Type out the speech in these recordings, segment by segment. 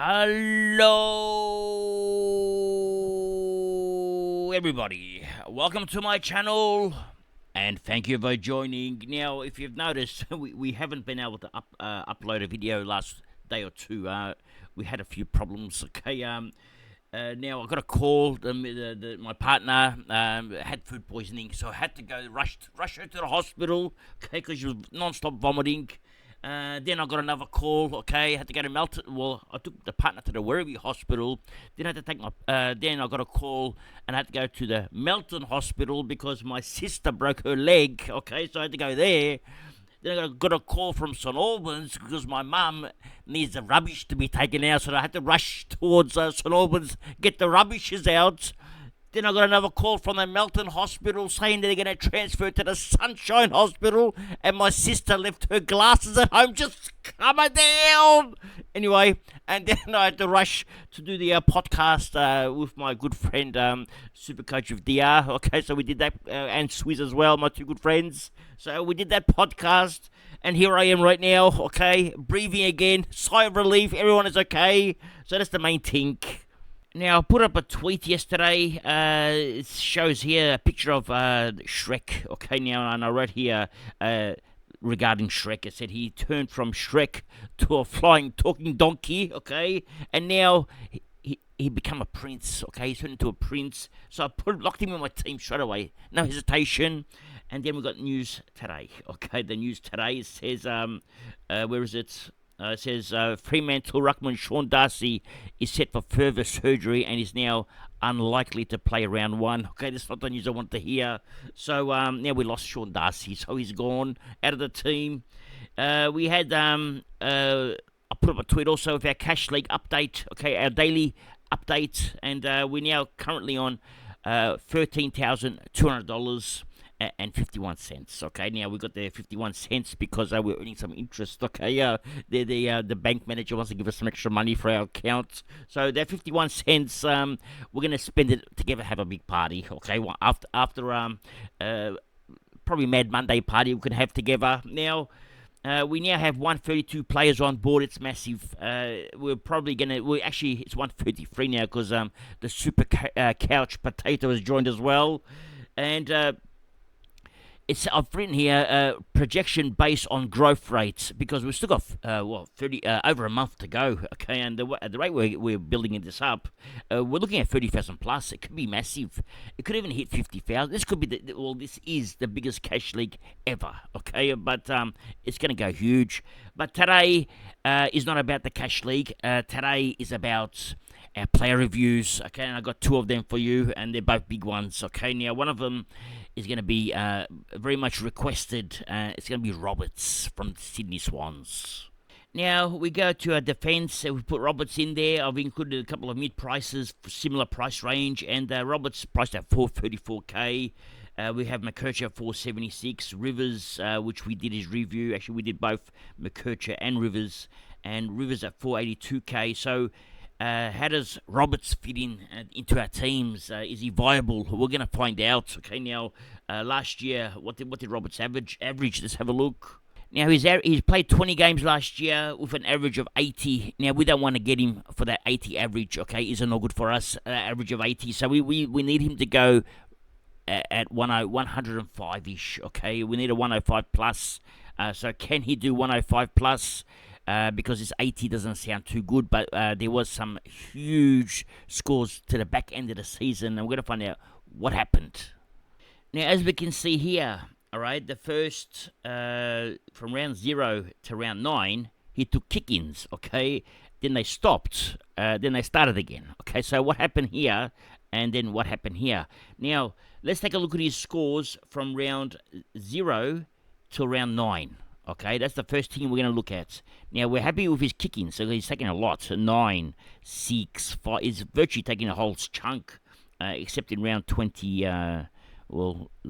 Hello, everybody. Welcome to my channel, and thank you for joining. Now, if you've noticed, we haven't been able to upload a video last day or two. We had a few problems. Okay. Now I got a call. My partner had food poisoning, so I had to go rush her to the hospital. Okay, because she was non-stop vomiting. Then I got another call. Okay, I had to go to Melton. Well, I took the partner to the Werribee Hospital. Then I had to take my. Then I got a call and I had to go to the Melton Hospital because my sister broke her leg. Okay, so I had to go there. Then I got a call from St Albans because my mum needs the rubbish to be taken out, so I had to rush towards St Albans, get the rubbishes out. Then I got another call from the Melton Hospital saying that they're going to transfer to the Sunshine Hospital, and my sister left her glasses at home just coming down. Anyway, and then I had to rush to do the podcast with my good friend, Supercoach of DR. Okay, so we did that, and Swizz as well, my two good friends. So we did that podcast, and here I am right now, okay, breathing again, sigh of relief, everyone is okay. So that's the main thing. Now, I put up a tweet yesterday. It shows here a picture of Shrek. Okay, now, and I wrote here regarding Shrek. It said he turned from Shrek to a flying, talking donkey. Okay, and now he become a prince. Okay, he turned into a prince. So I locked him in my team straight away. No hesitation. And then we got news today. Okay, the news today says, where is it? It says Fremantle ruckman Sean Darcy is set for further surgery and is now unlikely to play round one. Okay, that's not the news I want to hear. So now we lost Sean Darcy, so he's gone out of the team. We had I put up a tweet also of our Cash League update. Okay, our daily update, and we're now currently on $13,200. And 51 cents. Okay, now we got the 51 cents because we're earning some interest. Okay, the bank manager wants to give us some extra money for our account. So that 51 cents, we're gonna spend it together, have a big party. Okay, well, after probably Mad Monday party we can have together. Now we now have 132 players on board. It's massive. We're probably gonna. It's 133 now because the Super Couch Potato has joined as well, and. I've written here projection based on growth rates because we've still got 30 over a month to go. Okay, and the rate we're building this up, we're looking at 30,000 plus. It could be massive. It could even hit 50,000. This could be this is the biggest cash league ever. Okay, but it's going to go huge. But today is not about the cash league. Today is about our player reviews. Okay, and I got two of them for you, and they're both big ones. Okay, now one of them is going to be very much requested. It's going to be Roberts from the Sydney Swans. Now, we go to our defence. We put Roberts in there. I've included a couple of mid-prices for similar price range. And Roberts priced at $434K. We have McKercher at $476. Rivers, which we did his review. Actually, we did both McKercher and Rivers. And Rivers at $482K. So how does Roberts fit into our teams? Is he viable? We're going to find out. Okay, now last year, what did Roberts average? Let's have a look. Now he's played 20 games last year with an average of 80. Now we don't want to get him for that 80 average. Okay, isn't no good for us. Average of 80. So we need him to go at 105-ish. Okay, we need a 105 plus. So can he do 105 plus? Because this 80 doesn't sound too good, but there was some huge scores to the back end of the season, and we're going to find out what happened. Now, as we can see here, all right, the first, from round 0 to round 9, he took kick-ins, okay? Then they stopped, then they started again, okay? So what happened here, and then what happened here? Now, let's take a look at his scores from round 0 to round 9. Okay, that's the first thing we're going to look at. Now, we're happy with his kicking, so he's taking a lot. 9, 6, 5. He's virtually taking a whole chunk, except in round 20, the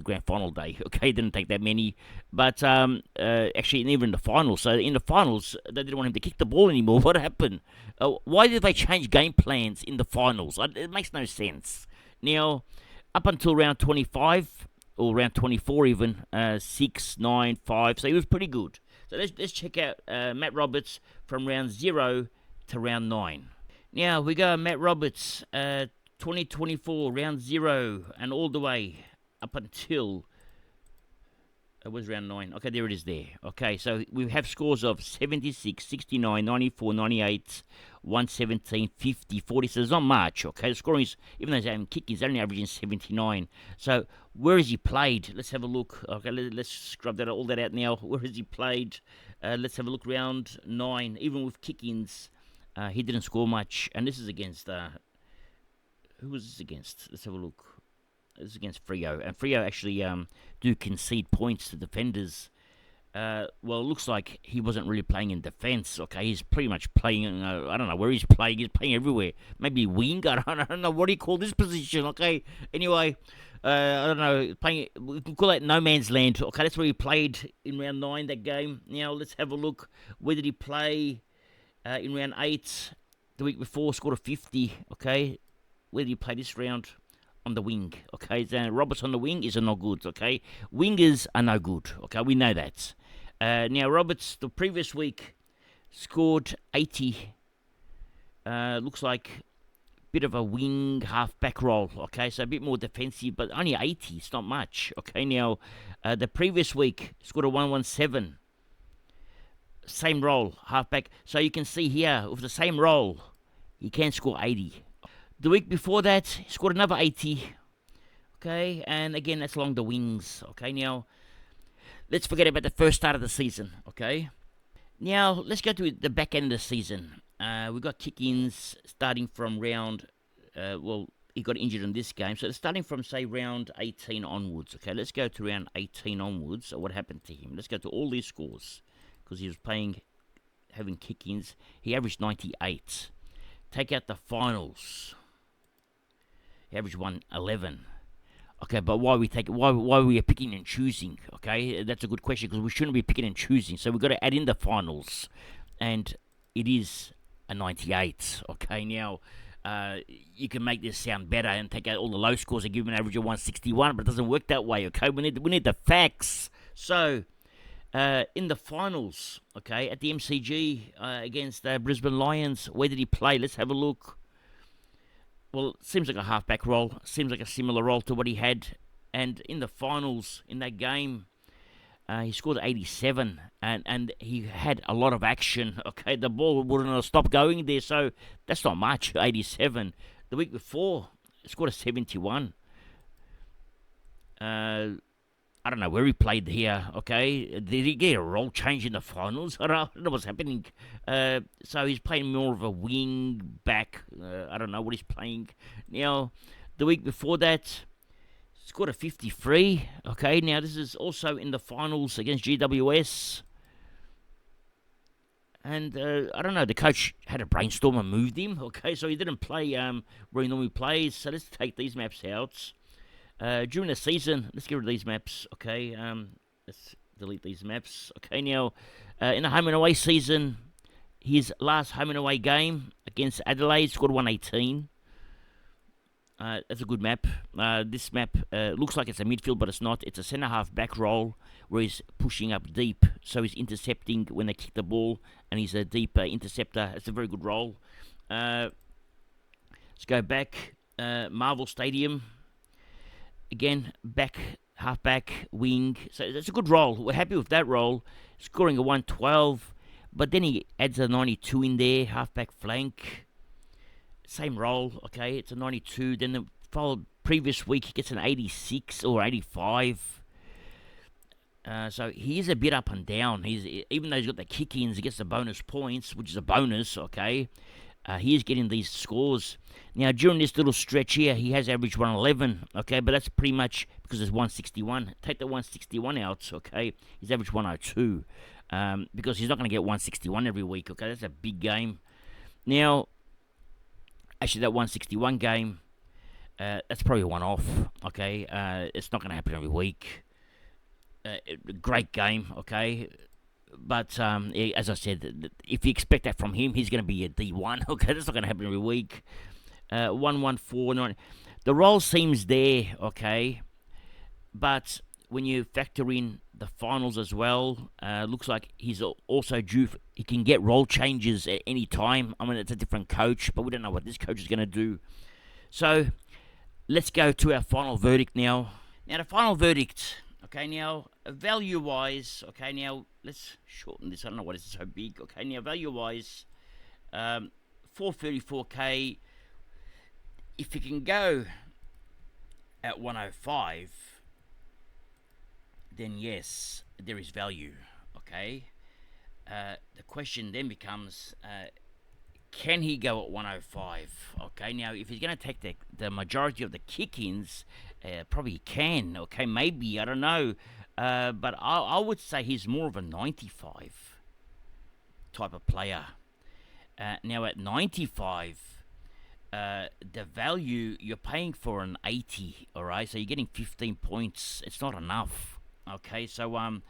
grand final day. Okay, didn't take that many. But actually, even in the finals. So in the finals, they didn't want him to kick the ball anymore. What happened? Why did they change game plans in the finals? It makes no sense. Now, up until round 25... or around 24 even, 6, 9, 5, so he was pretty good. So let's check out Matt Roberts from round 0 to round 9. Now we go Matt Roberts, 2024 round 0 and all the way up until it was round 9. Okay, there it is there. Okay, so we have scores of 76, 69, 94, 98, 117, 50, 40. So there's not much. Okay, the scoring is, even though he's having kick, he's only averaging 79. So where has he played? Let's have a look. Okay, let's scrub that all that out now. Where has he played? Let's have a look. Round 9, even with kick-ins, he didn't score much. And this is against, who was this against? Let's have a look. This is against Freo, and Freo actually do concede points to defenders. Well, it looks like he wasn't really playing in defence. Okay, he's pretty much playing. I don't know where he's playing. He's playing everywhere. Maybe wing. I don't know what do you call this position. Okay. Anyway, I don't know. Playing. We can call that no man's land. Okay, that's where he played in round 9. That game. Now let's have a look. Where did he play in round 8? The week before, scored a 50. Okay, where did he play this round? On the wing, okay? So Roberts on the wing is no good, okay? Wingers are no good, okay? We know that. Now, Roberts, the previous week, scored 80. Looks like a bit of a wing half-back role, okay? So a bit more defensive, but only 80. It's not much, okay? Now, the previous week, scored a 117. Same role, half-back. So you can see here, with the same role, he can score 80. The week before that, he scored another 80. Okay, and again, that's along the wings. Okay, now, let's forget about the first start of the season. Okay, now, let's go to the back end of the season. We got kick-ins starting from round, well, he got injured in this game. So, starting from, say, round 18 onwards. Okay, let's go to round 18 onwards. So what happened to him? Let's go to all these scores. Because he was playing, having kick-ins. He averaged 98. Take out the finals. He averaged 111. Okay, but why we are picking and choosing? Okay, that's a good question because we shouldn't be picking and choosing. So we've got to add in the finals, and it is a 98. Okay, now you can make this sound better and take out all the low scores and give him an average of 161, but it doesn't work that way. Okay, we need the facts. So in the finals, okay, at the MCG against Brisbane Lions, where did he play? Let's have a look. Well, it seems like a halfback role. Seems like a similar role to what he had. And in the finals, in that game, he scored 87. And he had a lot of action. Okay, the ball wouldn't have stopped going there. So that's not much, 87. The week before, he scored a 71. I don't know where he played here, okay? Did he get a role change in the finals? I don't know what's happening. So he's playing more of a wing back. I don't know what he's playing. Now, the week before that, scored a 53. Okay, now this is also in the finals against GWS. And I don't know, the coach had a brainstorm and moved him. Okay, so he didn't play where he normally plays. So let's take these maps out. During the season, let's get rid of these maps, okay? Let's delete these maps. Okay, now, in the home and away season, his last home and away game against Adelaide scored 118. That's a good map. This map looks like it's a midfield, but it's not. It's a centre-half back roll where he's pushing up deep. So he's intercepting when they kick the ball, and he's a deep interceptor. It's a very good role. Let's go back. Marvel Stadium. Again, back, half-back, wing. So that's a good role. We're happy with that role. Scoring a 112. But then he adds a 92 in there, half-back flank. Same role, okay? It's a 92. Then the previous week, he gets an 86 or 85. So he is a bit up and down. Even though he's got the kick-ins, he gets the bonus points, which is a bonus, okay? He is getting these scores. Now, during this little stretch here, he has averaged 111, okay? But that's pretty much because there's 161. Take the 161 out, okay? He's averaged 102 because he's not going to get 161 every week, okay? That's a big game. Now, actually, that 161 game, that's probably a one-off, okay? It's not going to happen every week. Great game, okay? But as I said, if you expect that from him, he's going to be a D1. Okay, that's not going to happen every week. 114.9. The role seems there, okay, but when you factor in the finals as well, looks like he's also due. He can get role changes at any time. I mean, it's a different coach, but we don't know what this coach is going to do. So let's go to our final verdict now. Now, the final verdict. Okay, now, value-wise, okay, now, let's shorten this. I don't know why this is so big. Okay, now, value-wise, 434k. If you can go at 105, then yes, there is value, okay? The question then becomes, can he go at 105? Okay, now, if he's going to take the majority of the kick-ins, probably he can, okay, maybe, I don't know. But I would say he's more of a 95 type of player. Now, at 95, the value you're paying for an 80, all right? So you're getting 15 points. It's not enough, okay? So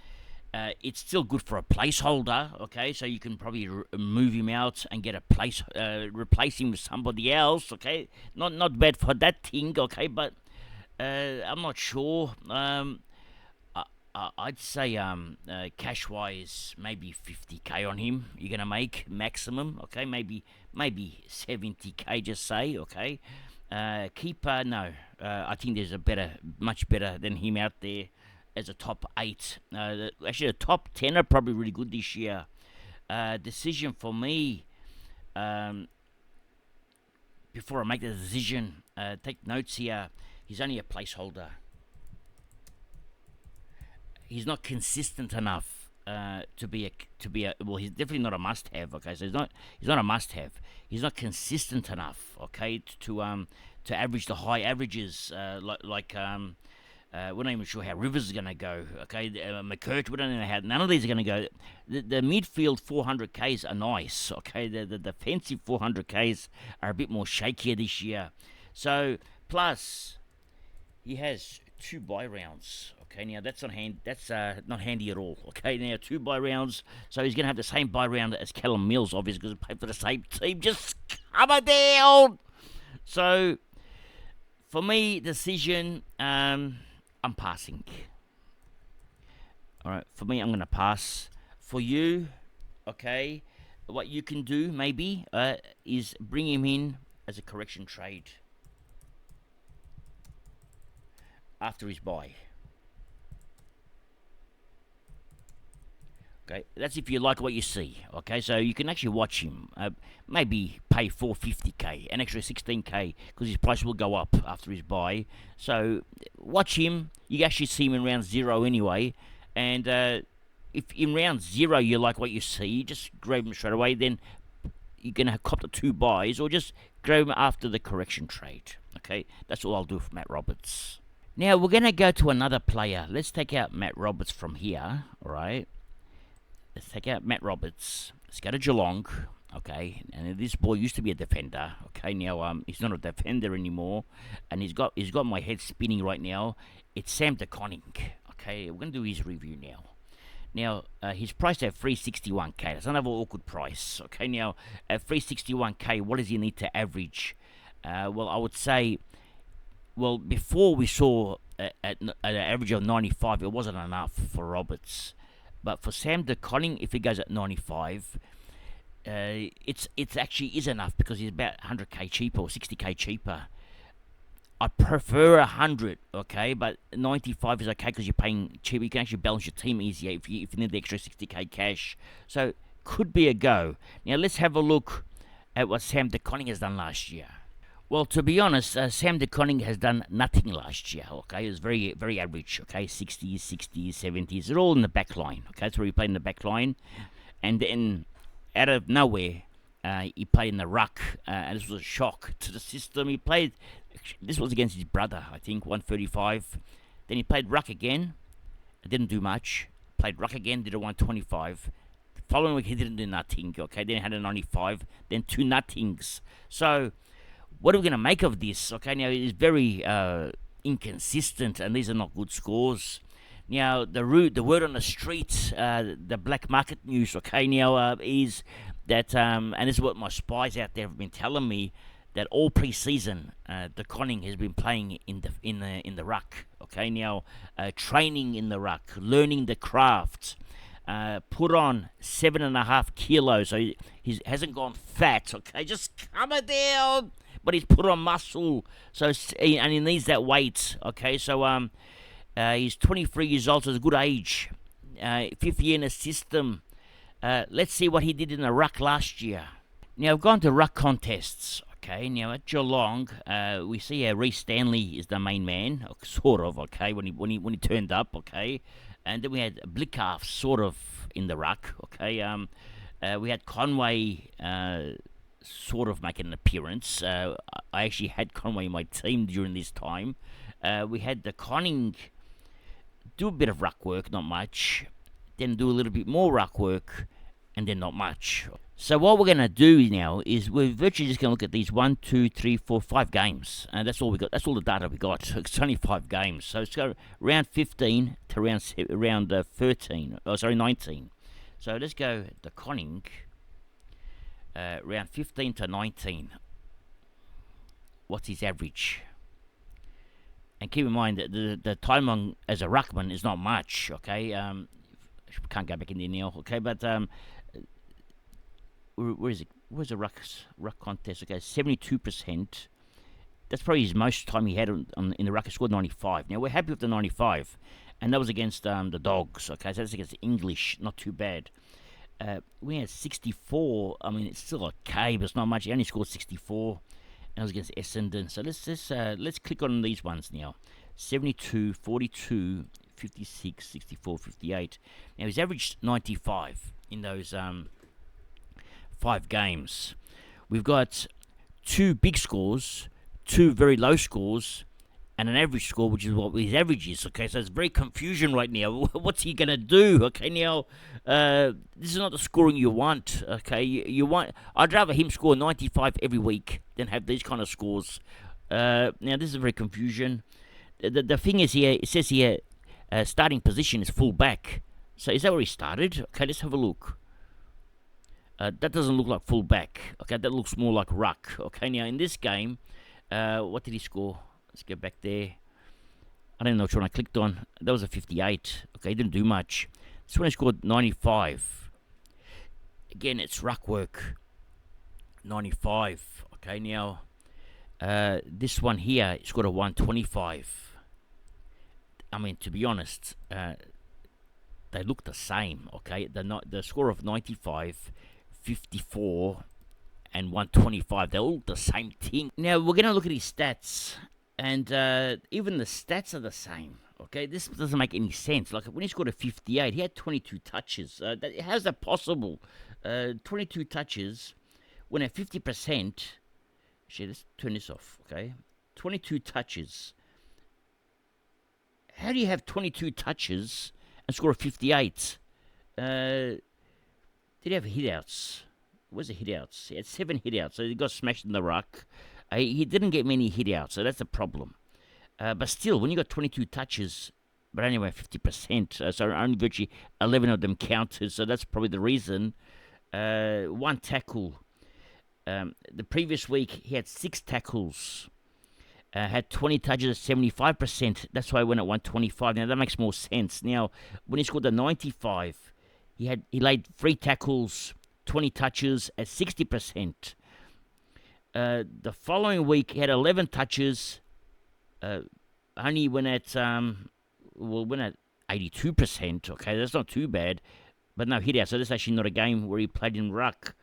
it's still good for a placeholder, okay? So you can probably move him out and get a replace him with somebody else, okay? Not bad for that thing, okay? But I'm not sure. I'd say cash-wise, maybe 50k on him. You're gonna make maximum, okay? Maybe 70k. Just say, okay. Keeper, no. I think there's much better than him out there as a top 8. Actually, the top 10 are probably really good this year. Decision for me. Before I make the decision, take notes here. He's only a placeholder. He's not consistent enough to be a well. He's definitely not a must-have. Okay, so he's not a must-have. He's not consistent enough. Okay, to average the high averages like we're not even sure how Rivers is going to go. Okay, McCurch, we don't know how. None of these are going to go. The midfield 400Ks are nice. Okay, the defensive 400Ks are a bit more shakier this year. So plus he has 2 bye rounds. Okay, now that's not handy at all. Okay, now 2 bye rounds, so he's going to have the same bye round as Callum Mills, obviously, because he played for the same team. Just come down. So for me, decision, I'm passing. All right, for me, I'm going to pass. For you, okay, what you can do maybe is bring him in as a correction trade after his bye. Okay, that's if you like what you see. Okay, so you can actually watch him. Maybe pay 450k, an extra 16k, because his price will go up after his bye. So watch him. You actually see him in round 0 anyway. And if in round 0 you like what you see, just grab him straight away. Then you're gonna cop the 2 buys, or just grab him after the correction trade. Okay, that's all I'll do for Matt Roberts. Now we're gonna go to another player. Let's take out Matt Roberts from here. All right. Let's take out Matt Roberts. Let's go to Geelong, okay? And this boy used to be a defender, okay? Now he's not a defender anymore, and he's got my head spinning right now. It's Sam de Koning, okay? We're gonna do his review now. Now he's priced at 361k. That's another awkward price, okay? Now at 361k, what does he need to average? Well, I would say, well, before we saw at an average of 95, it wasn't enough for Roberts. But for Sam de Koning, if he goes at 95, it's actually is enough, because he's about 100k cheaper or 60k cheaper. I prefer 100, okay, but 95 is okay because you're paying cheaper. You can actually balance your team easier if you need the extra 60k cash. So could be a go. Now let's have a look at what Sam de Koning has done last year. Well, to be honest, Sam de Koning has done nothing last year, okay? It was very, very average, okay? 60s, 60s, 70s. They're all in the back line, okay? That's where he played in the back line. And then, out of nowhere, he played in the ruck, and this was a shock to the system. He played, this was against his brother, I think, 135. Then he played ruck again, didn't do much. Played ruck again, did a 125. The following week, he didn't do nothing, okay? Then he had a 95, then 2 nothings. So what are we going to make of this? Okay, now it is very inconsistent, and these are not good scores. Now, the word on the street, the black market news, okay, now is that, and this is what my spies out there have been telling me, that all pre-season, the Koning has been playing in the ruck. Okay, now training in the ruck, learning the craft. Put on 7.5 kilos, so he hasn't gone fat. Okay, just coming down, but he's put on muscle. So and he needs that weight. Okay, so he's 23 years old, so it's a good age. Fifth year in the system. Let's see what he did in the ruck last year. Now, I've gone to ruck contests. Okay, now at Geelong, we see Reece Stanley is the main man, sort of. Okay, when he turned up. Okay, and then we had Blickarf sort of in the ruck. Okay, we had Conway sort of making an appearance. I actually had Conway in my team during this time. We had the Koning do a bit of ruck work, not much. Then do a little bit more ruck work, and then not much. So what we're going to do now is we're virtually just going to look at these 1, 2, 3, 4, 5 games. And that's all we got. That's all the data we got. It's only 5 games. So it's go round 15 to round 13. Oh, sorry, 19. So let's go the Koning. Round 15 to 19. What's his average? And keep in mind that the time on as a ruckman is not much. Okay. Can't go back in there now. Okay, but where is it? Where's the ruck contest? Okay, 72%. That's probably his most time he had in the ruck. He scored 95. Now, we're happy with the 95. And that was against the Dogs. Okay, so that's against the English. Not too bad. We had 64. I mean, it's still okay, but it's not much. He only scored 64. And it was against Essendon. So let's click on these ones now. 72, 42, 56, 64, 58. Now, he's averaged 95 in those 5 games. We've got 2 big scores, 2 very low scores, and an average score, which is what his average is. Okay, so it's very confusion right now. What's he going to do? Okay, now, this is not the scoring you want. Okay, you want... I'd rather him score 95 every week than have these kind of scores. Now, this is very confusion. The thing is here, it says here, starting position is full back. So is that where he started? Okay, let's have a look. That doesn't look like full back. Okay, that looks more like ruck. Okay, now in this game, what did he score? Let's go back there. I don't know which one I clicked on. That was a 58. Okay, he didn't do much. This one he scored 95. Again, it's ruck work. 95. Okay, now this one here, he scored a 125. I mean, to be honest, they look the same. Okay, the score of 95, 54, and 125, they all look the same thing. Now we're gonna look at his stats, and even the stats are the same. Okay, this doesn't make any sense. Like when he scored a 58, he had 22 touches. How's that possible? 22 touches when at 50%. Shit, let's turn this off. Okay, 22 touches. How do you have 22 touches and score a 58? Did he have hitouts? Where's the hitouts? He had 7 hitouts, so he got smashed in the ruck. He didn't get many hitouts, so that's a problem. But still, when you got 22 touches, but only about 50%, so only virtually 11 of them counted, so that's probably the reason. 1 tackle. The previous week, he had 6 tackles. Had 20 touches at 75%. That's why I went at 125. Now, that makes more sense. Now, when he scored the 95, he laid 3 tackles, 20 touches at 60%. The following week, he had 11 touches. Only went at 82%. Okay, that's not too bad. But no hit out. So this is actually not a game where he played in ruck.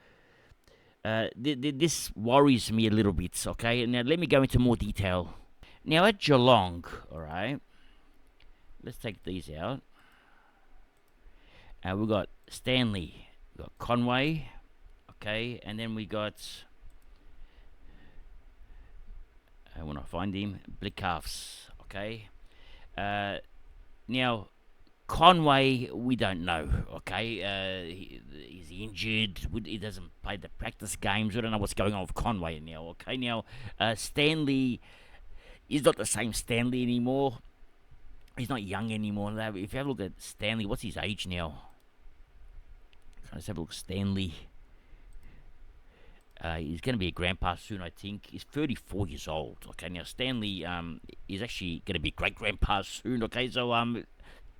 This worries me a little bit, okay? Now, let me go into more detail. Now, at Geelong, all right, let's take these out. We've got Stanley, we've got Conway, okay, and then we got, when I find him, Blickarfs, okay? Now, Conway, we don't know, okay? He's injured. He doesn't play the practice games. We don't know what's going on with Conway now, okay? Now, Stanley is not the same Stanley anymore. He's not young anymore. If you have a look at Stanley, what's his age now? Let's have a look at Stanley. He's going to be a grandpa soon, I think. He's 34 years old. Okay, now Stanley is actually going to be great grandpa soon. Okay, so I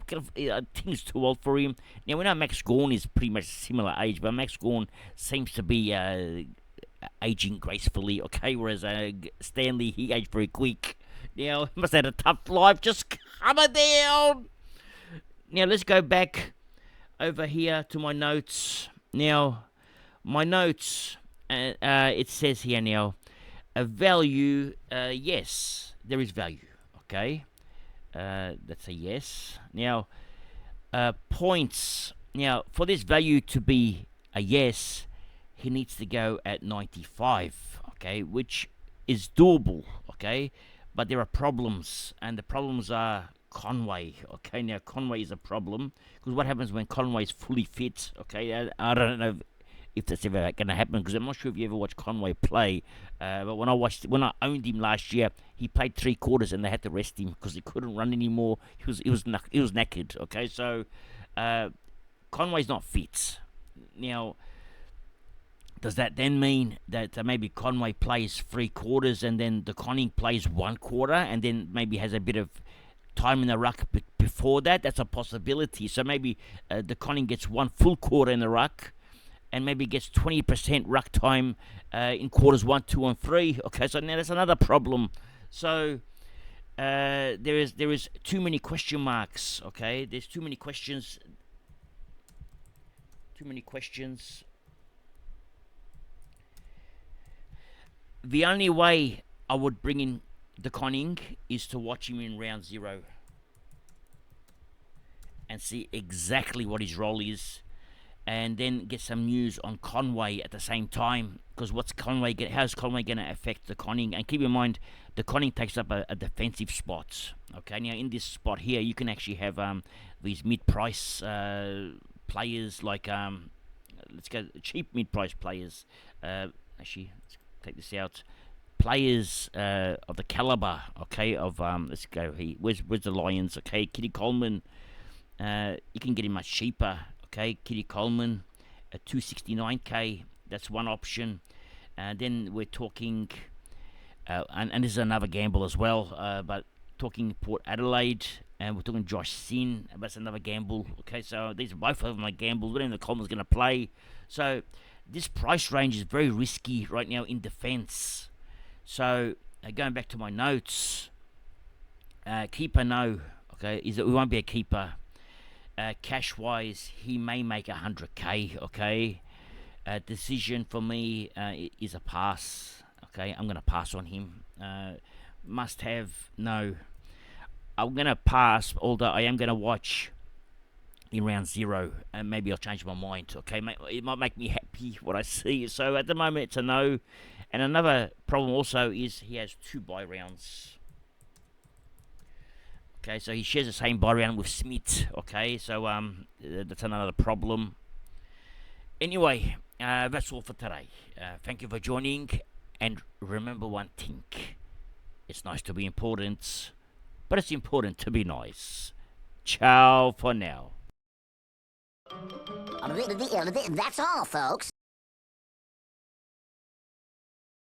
think he's too old for him. Now we know Max Gawn is pretty much similar age, but Max Gawn seems to be aging gracefully. Okay, whereas Stanley, he aged very quick. Now he must have had a tough life. Just coming down. Now let's go back over here to my notes. Now my notes. It says here now, a value, yes, there is value, okay? That's a yes. Now, points. Now, for this value to be a yes, he needs to go at 95, okay? Which is doable, okay? But there are problems, and the problems are Conway, okay? Now, Conway is a problem, because what happens when Conway is fully fit, okay? I don't know if that's ever going to happen, because I'm not sure if you ever watched Conway play. But when I owned him last year, he played 3 quarters and they had to rest him because he couldn't run anymore. He was knackered. Okay, so Conway's not fit. Now, does that then mean that maybe Conway plays 3 quarters and then the Koning plays 1 quarter and then maybe has a bit of time in the ruck before that? That's a possibility. So maybe the Koning gets 1 full quarter in the ruck, and maybe gets 20% ruck time in quarters 1, 2, and 3. Okay, so now that's another problem. So there is too many question marks. Okay, there's too many questions. The only way I would bring in the Koning is to watch him in round 0 and see exactly what his role is, and then get some news on Conway at the same time. Because how's Conway going to affect the Koning? And keep in mind, the Koning takes up a defensive spot. Okay, now in this spot here, you can actually have these mid-price players, like let's go cheap mid-price players. Actually, let's take this out. Players of the caliber, okay, of let's go here. Where's the Lions? Okay, Kitty Coleman. You can get him much cheaper. Okay, Kitty Coleman at 269k. That's one option. Then we're talking, and this is another gamble as well. But talking Port Adelaide, and we're talking Josh Sin. That's another gamble. Okay, so these are both of them are gambles. We don't know if the Coleman's going to play. So this price range is very risky right now in defence. So going back to my notes, keeper no. Okay, it won't be a keeper. Cash wise, he may make 100k. Okay, decision for me is a pass. Okay, I'm gonna pass on him. Must have no. I'm gonna pass, although I am gonna watch in round 0, and maybe I'll change my mind. Okay, it might make me happy what I see. So at the moment, it's a no. And another problem also is he has 2 bye rounds. Okay, so he shares the same bye round with Smith. Okay, so that's another problem. Anyway, that's all for today. Thank you for joining, and remember one thing: it's nice to be important, but it's important to be nice. Ciao for now. That's all, folks.